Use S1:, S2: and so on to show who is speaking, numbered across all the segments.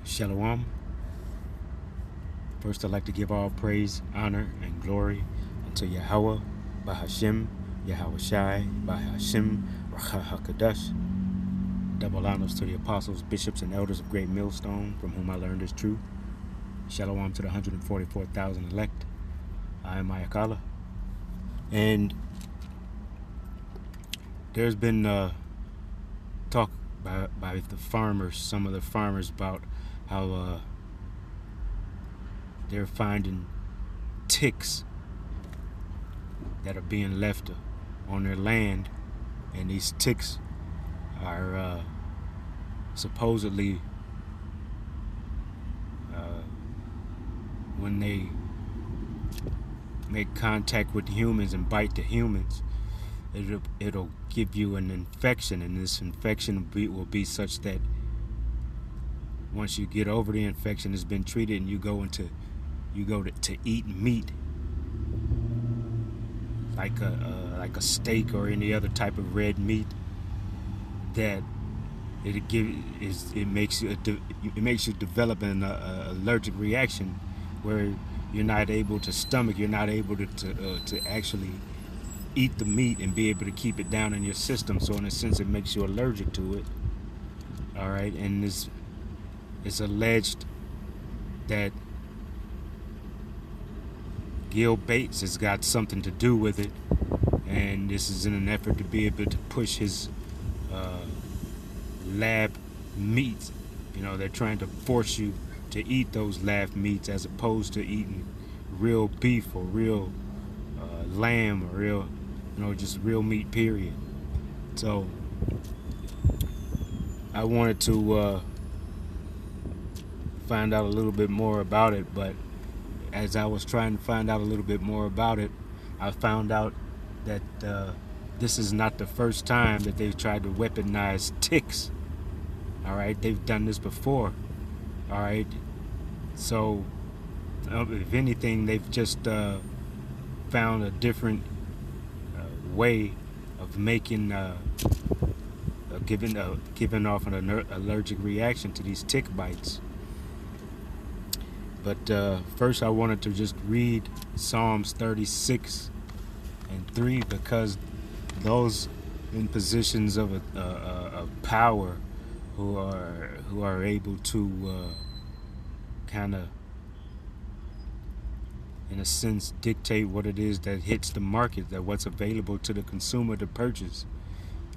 S1: Shalom. First, I'd like to give all praise, honor, and glory unto Yahweh, Bahashim, Yahweh Shai, Bahashim, Racha HaKadosh. Double honors to the apostles, bishops, and elders of Great Millstone, from whom I learned this truth. Shalom to the 144,000 elect. I am Ayakala. And there's been talk by the farmers, some of the farmers, about how they're finding ticks that are being left on their land, and these ticks are supposedly when they make contact with humans and bite the humans, it'll give you an infection, and this infection will be such that once you get over the infection, it's been treated, and you go to eat meat like a steak or any other type of red meat, that it makes you develop an allergic reaction where you're not able to stomach, you're not able to actually eat the meat and be able to keep it down in your system. So in a sense, it makes you allergic to it. All right, and it's alleged that Gil Bates has got something to do with it, and this is in an effort to be able to push his lab meats. You know, they're trying to force you to eat those lab meats as opposed to eating real beef or real lamb or real, just real meat, period. So I wanted to find out a little bit more about it, but as I was trying to find out a little bit more about it, I found out that this is not the first time that they've tried to weaponize ticks. All right, they've done this before. All right, so if anything, they've just found a different way of making giving off an allergic reaction to these tick bites. But first, I wanted to just read Psalms 36:3, because those in positions of power who are able to kind of, in a sense, dictate what it is that hits the market, that what's available to the consumer to purchase.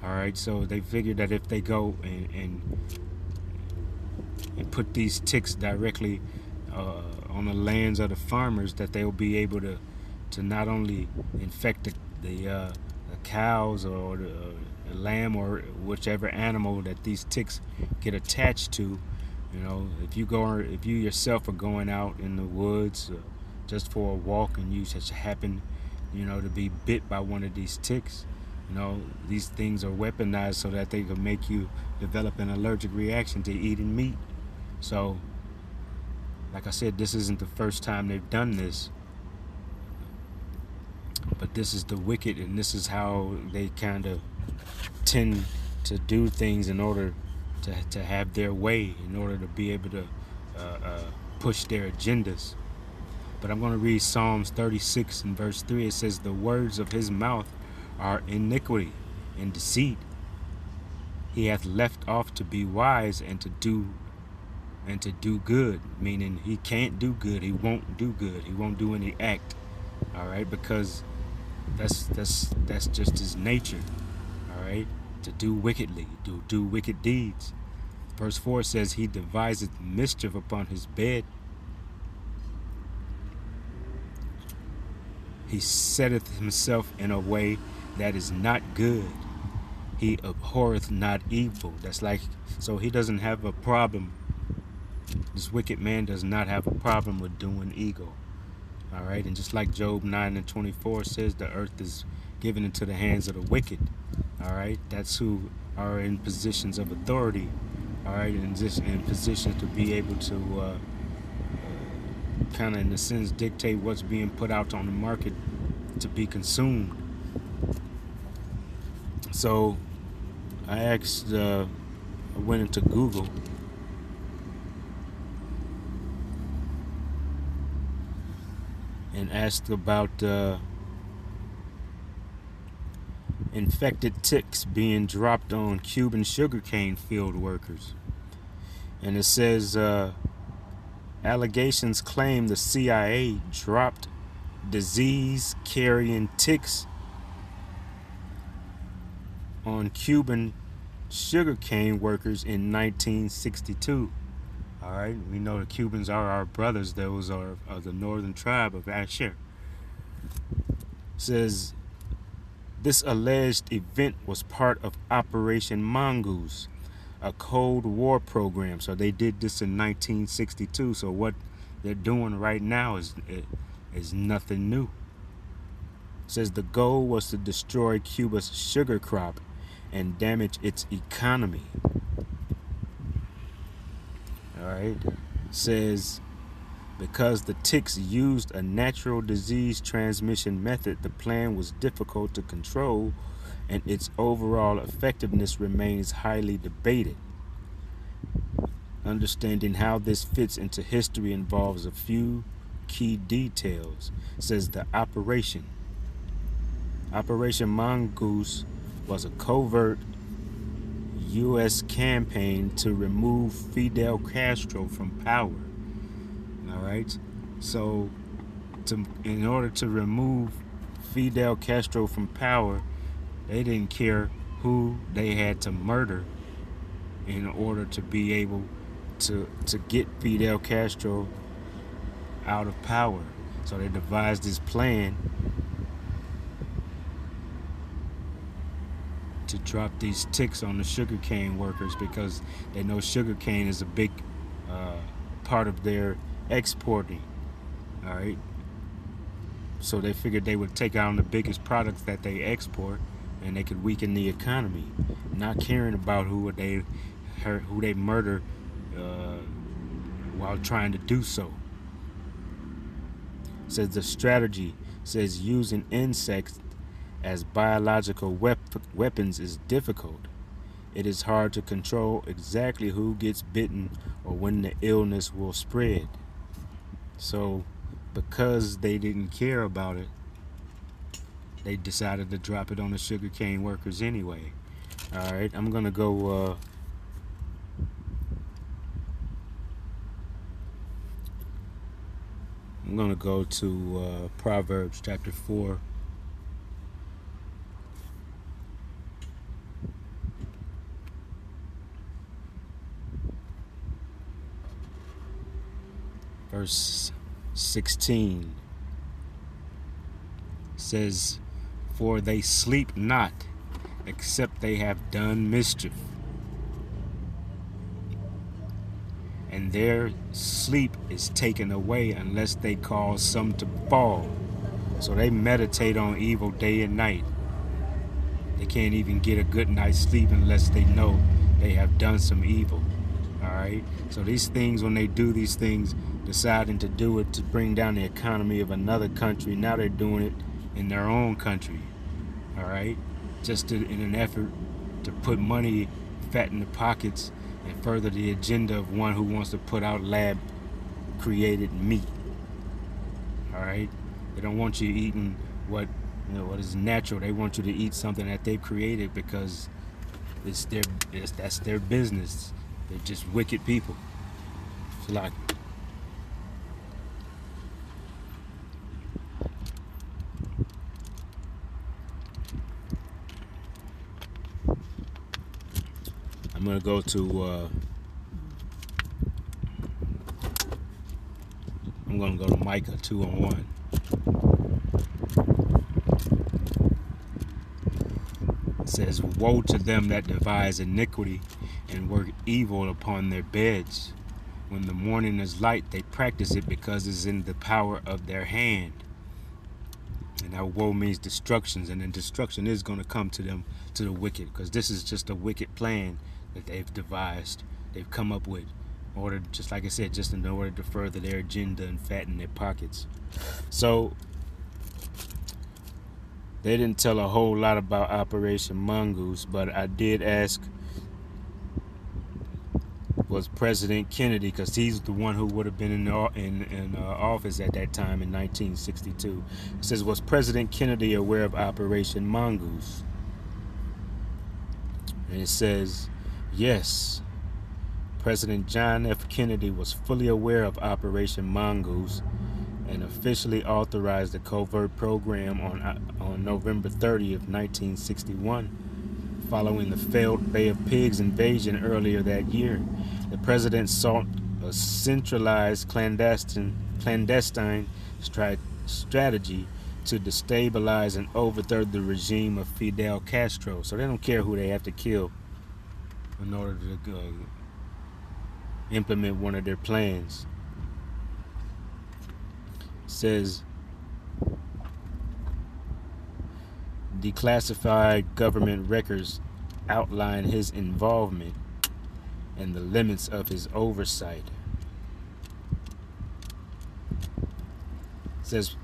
S1: All right, so they figured that if they go and put these ticks directly on the lands of the farmers, that they'll be able to not only infect the cows or the lamb or whichever animal that these ticks get attached to. If you yourself are going out in the woods just for a walk, and you just happen, to be bit by one of these ticks, these things are weaponized so that they can make you develop an allergic reaction to eating meat. So, like I said, this isn't the first time they've done this, but this is the wicked, and this is how they kind of tend to do things in order to have their way, in order to be able to push their agendas. But I'm going to read Psalms 36:3. It says, "The words of his mouth are iniquity and deceit. He hath left off to be wise and to do good," meaning he can't do good. He won't do good. He won't do any act. All right, because that's just his nature. All right, to do wickedly, do wicked deeds. Verse 4 says, "He deviseth mischief upon his bed. He setteth himself in a way that is not good. He abhorreth not evil." So he doesn't have a problem. This wicked man does not have a problem with doing evil. All right, and just like Job 9:24 says, the earth is given into the hands of the wicked. All right, that's who are in positions of authority. All right, and just in positions to be able to kind of, in a sense, dictate what's being put out on the market to be consumed. So I went into Google, and asked about infected ticks being dropped on Cuban sugarcane field workers. And it says allegations claim the CIA dropped disease-carrying ticks on Cuban sugarcane workers in 1962. All right, we know the Cubans are our brothers. Those are the northern tribe of Asher. Says this alleged event was part of Operation Mongoose, a Cold War program. So they did this in 1962. So what they're doing right now is nothing new. Says the goal was to destroy Cuba's sugar crop and damage its economy. All right. Says because the ticks used a natural disease transmission method, the plan was difficult to control and its overall effectiveness remains highly debated. Understanding how this fits into history involves a few key details. Says the Operation Mongoose was a covert U.S. campaign to remove Fidel Castro from power. All right, so in order to remove Fidel Castro from power, they didn't care who they had to murder in order to be able to get Fidel Castro out of power. So they devised this plan to drop these ticks on the sugarcane workers because they know sugarcane is a big part of their exporting. All right, so they figured they would take on the biggest products that they export, and they could weaken the economy, not caring about who they murder while trying to do so. Says the strategy says using insects as biological weapons is difficult. It is hard to control exactly who gets bitten or when the illness will spread. So because they didn't care about it, they decided to drop it on the sugarcane workers anyway. All right, I'm gonna go to Proverbs chapter 4. Verse 16 says, "For they sleep not, except they have done mischief, and their sleep is taken away unless they cause some to fall." So they meditate on evil day and night. They can't even get a good night's sleep unless they know they have done some evil. All right, so these things, when they do these things, deciding to do it to bring down the economy of another country, now they're doing it in their own country. All right, just in an effort to put money, fat in the pockets, and further the agenda of one who wants to put out lab created meat. All right, they don't want you eating what is natural. They want you to eat something that they've created because that's their business. They're just wicked people. It's like I'm gonna go to Micah 2:1. It says, "Woe to them that devise iniquity and work evil upon their beds. When the morning is light, they practice it because it's in the power of their hand." And that woe means destructions, and then destruction is going to come to them, to the wicked, because this is just a wicked plan that they've devised, they've come up with, in order, just like I said, just in order to further their agenda and fatten their pockets. So they didn't tell a whole lot about Operation Mongoose, but I did ask, was President Kennedy, because he's the one who would have been in office at that time in 1962. It says, was President Kennedy aware of Operation Mongoose? And it says, yes, President John F. Kennedy was fully aware of Operation Mongoose and officially authorized the covert program on November 30th, 1961. Following the failed Bay of Pigs invasion earlier that year, the president sought a centralized clandestine strategy to destabilize and overthrow the regime of Fidel Castro. So they don't care who they have to kill in order to implement one of their plans. It says, declassified government records outline his involvement and the limits of his oversight. It says,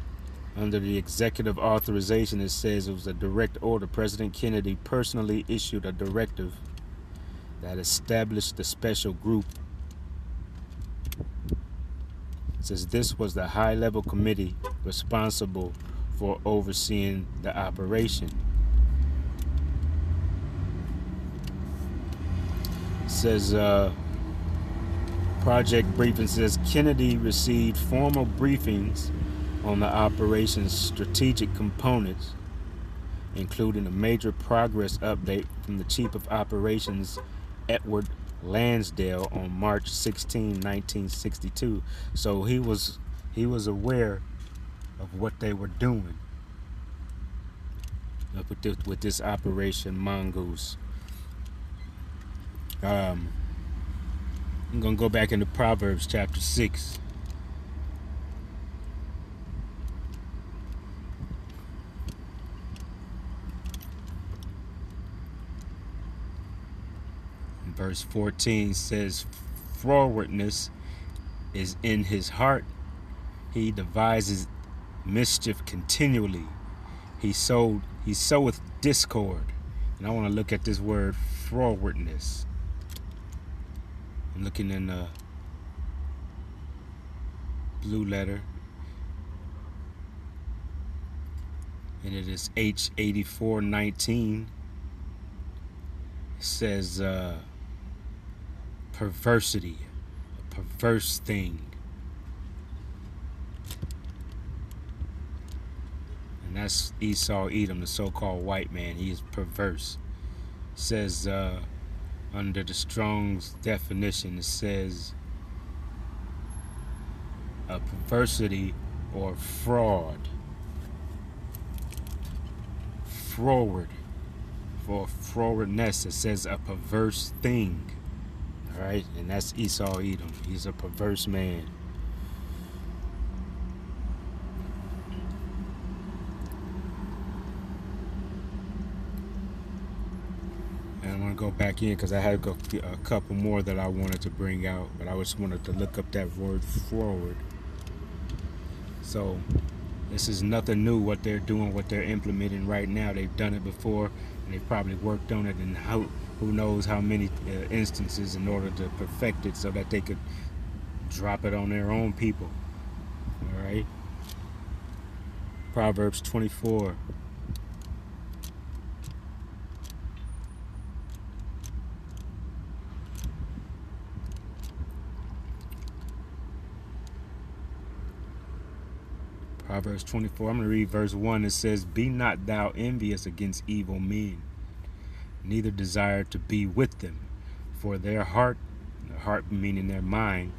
S1: under the executive authorization, it says it was a direct order. President Kennedy personally issued a directive that established the special group. It says this was the high-level committee responsible for overseeing the operation. It says, project briefing says Kennedy received formal briefings on the operation's strategic components, including a major progress update from the Chief of Operations, Edward Lansdale, on March 16, 1962. So he was aware of what they were doing with this Operation Mongoose. I'm going to go back into Proverbs chapter 6. Verse 14 says, frowardness is in his heart. He devises mischief continually. He soweth discord. And I want to look at this word frowardness. I'm looking in the blue letter. And it is H8419. It says perversity, a perverse thing. And that's Esau Edom, the so-called white man. He is perverse. It says under the Strong's definition, it says a perversity or fraud. Froward. For frowardness, it says a perverse thing. Alright, and that's Esau Edom. He's a perverse man. And I'm going to go back in because I had a couple more that I wanted to bring out, but I just wanted to look up that word forward. So this is nothing new what they're doing, what they're implementing right now. They've done it before, and they've probably worked on it in who knows how many instances in order to perfect it so that they could drop it on their own people. All right. Proverbs 24. Proverbs 24, I'm going to read verse 1. It says, be not thou envious against evil men, neither desire to be with them. For their heart meaning their mind,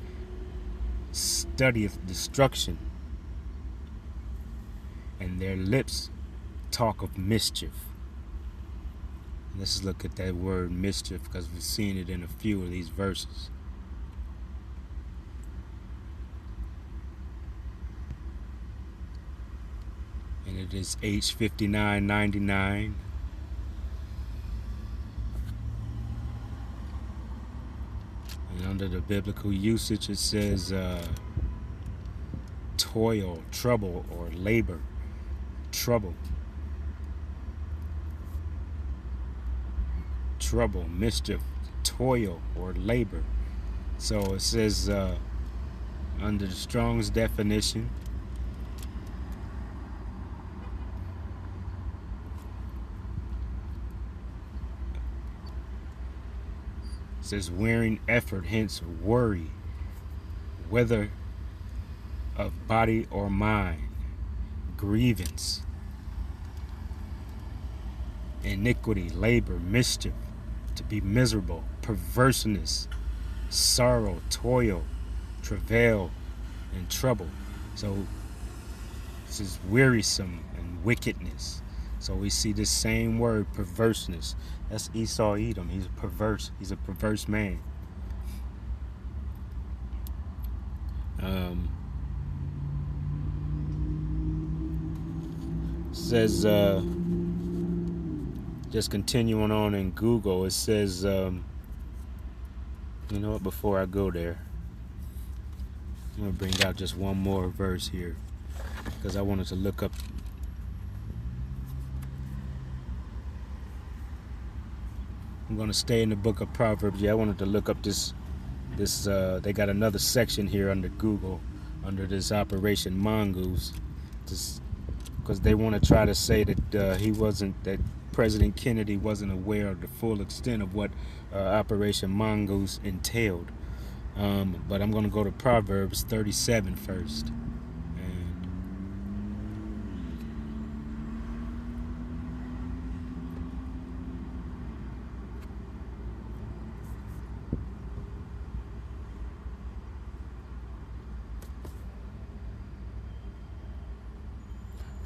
S1: studieth destruction, and their lips talk of mischief. Let's look at that word mischief because we've seen it in a few of these verses. And it is H5999. And under the biblical usage, it says toil, trouble, or labor. Trouble, mischief, toil, or labor. So it says under the Strong's definition, it says wearing effort, hence worry, whether of body or mind, grievance, iniquity, labor, mischief, to be miserable, perverseness, sorrow, toil, travail, and trouble. So this is wearisome and wickedness. So we see this same word, perverseness. That's Esau Edom. He's perverse. He's a perverse man. Says just continuing on in Google, it says you know what, before I go there, I'm gonna bring out just one more verse here because I wanted to look up. I'm gonna stay in the book of Proverbs. I wanted to look up this they got another section here under Google under this Operation Mongoose, because they want to try to say that that President Kennedy wasn't aware of the full extent of what Operation Mongoose entailed. But I'm going to go to Proverbs 37 first. And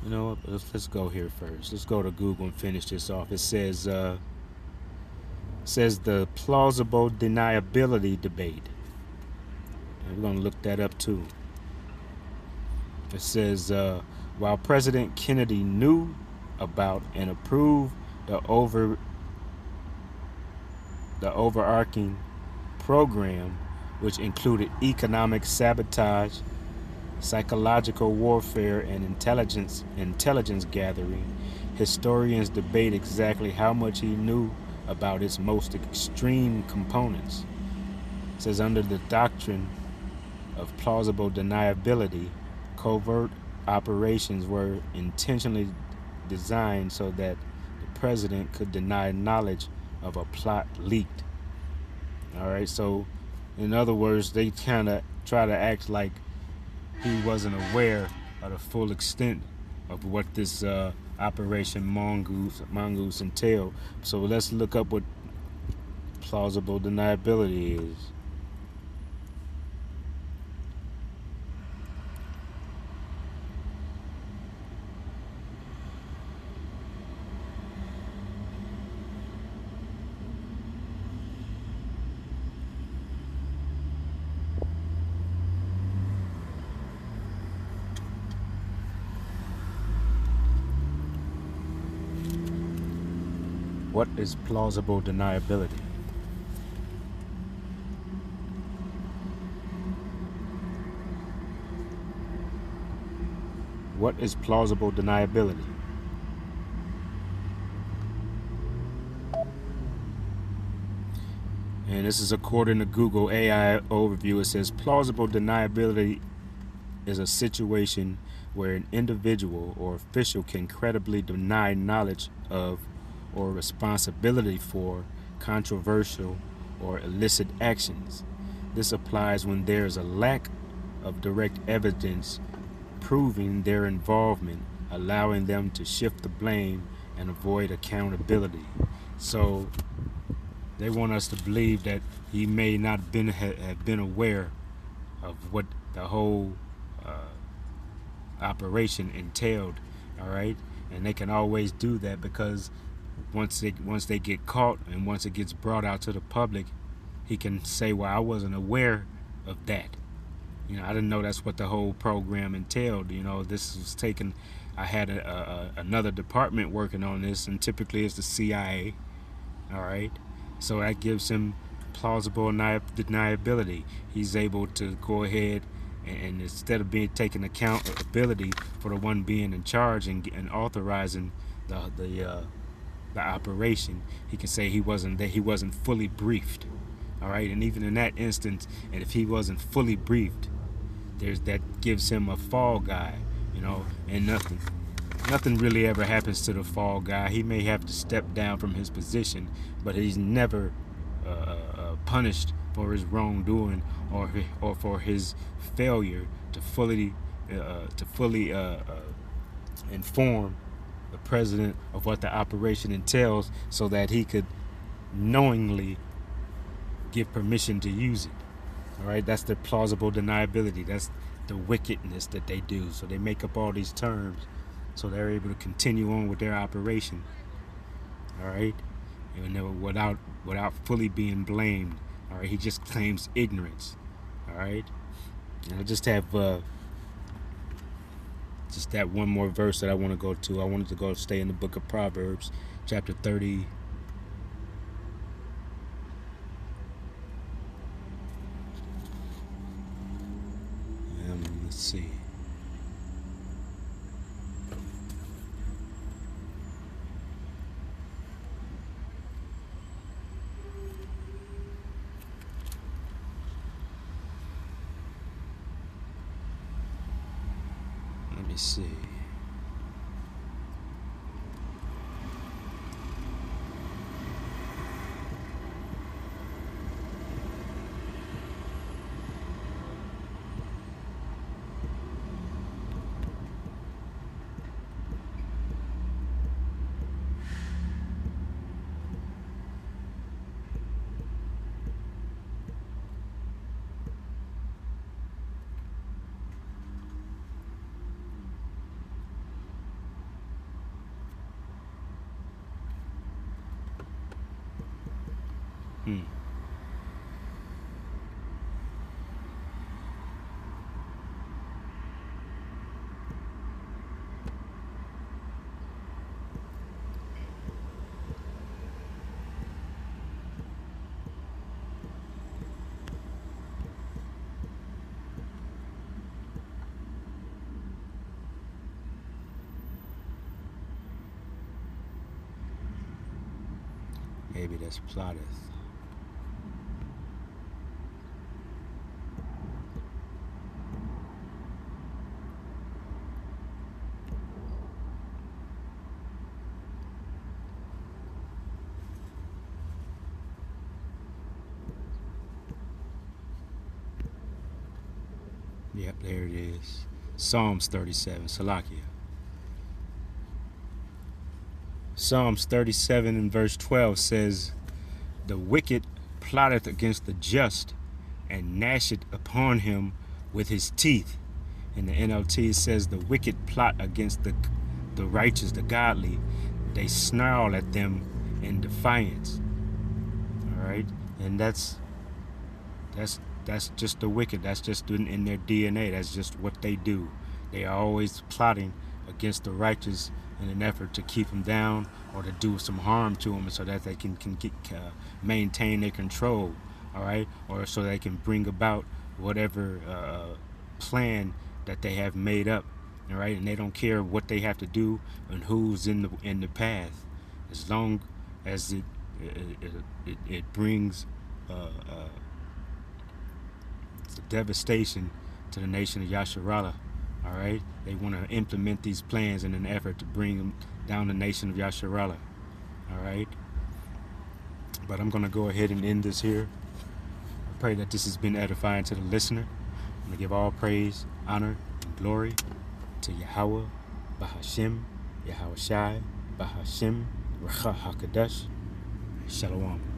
S1: you know what? Let's go here first. Let's go to Google and finish this off. It says the plausible deniability debate. And we're going to look that up too. It says while President Kennedy knew about and approved the overarching program, which included economic sabotage, psychological warfare, and intelligence gathering, historians debate exactly how much he knew about its most extreme components. It says under the doctrine of plausible deniability, covert operations were intentionally designed so that the president could deny knowledge of a plot leaked. All right, so in other words, they kind of try to act like he wasn't aware of the full extent of what this Operation Mongoose entailed. So let's look up what plausible deniability is. What is plausible deniability? What is plausible deniability? And this is according to Google AI overview. It says plausible deniability is a situation where an individual or official can credibly deny knowledge of or responsibility for controversial or illicit actions. This applies when there is a lack of direct evidence proving their involvement, allowing them to shift the blame and avoid accountability. So they want us to believe that he may not have been aware of what the whole operation entailed. All right, and they can always do that because once they get caught and once it gets brought out to the public, he can say, well, I wasn't aware of that. You know, I didn't know that's what the whole program entailed. You know, this was taken, I had another department working on this, and typically it's the CIA. All right, so that gives him plausible deniability. He's able to go ahead and instead of taking accountability for the one being in charge and authorizing the operation, he can say he wasn't fully briefed. All right, and even in that instance, and if he wasn't fully briefed, there's that gives him a fall guy, and nothing really ever happens to the fall guy. He may have to step down from his position, but he's never punished for his wrongdoing or for his failure to fully inform the president of what the operation entails, so that he could knowingly give permission to use it. All right, that's the plausible deniability. That's the wickedness that they do. So they make up all these terms so they're able to continue on with their operation. All right, and without fully being blamed. All right, he just claims ignorance. All right, and I just have just that one more verse that I want to go to. I wanted to stay in the book of Proverbs, chapter 30. Let's see. Let me see. Maybe that's plotteth. Yep, there it is. Psalms 37, Salakia. Psalms 37 and verse 12 says, "The wicked plotteth against the just, and gnasheth upon him with his teeth." In the NLT it says, "The wicked plot against the righteous, the godly. They snarl at them in defiance." All right, and that's just the wicked. That's just in their DNA. That's just what they do. They are always plotting against the righteous in an effort to keep them down or to do some harm to them, so that they can maintain their control. All right, or so they can bring about whatever plan that they have made up. All right, and they don't care what they have to do and who's in the path, as long as it brings devastation to the nation of Yasharallah. All right, they want to implement these plans in an effort to bring down the nation of Yasharallah. All right, but I'm going to go ahead and end this here. I pray that this has been edifying to the listener. I'm going to give all praise, honor, and glory to Yahweh, Bahashim, Yahweh Shai, Bahashim, Racha HaKadosh, Shalom.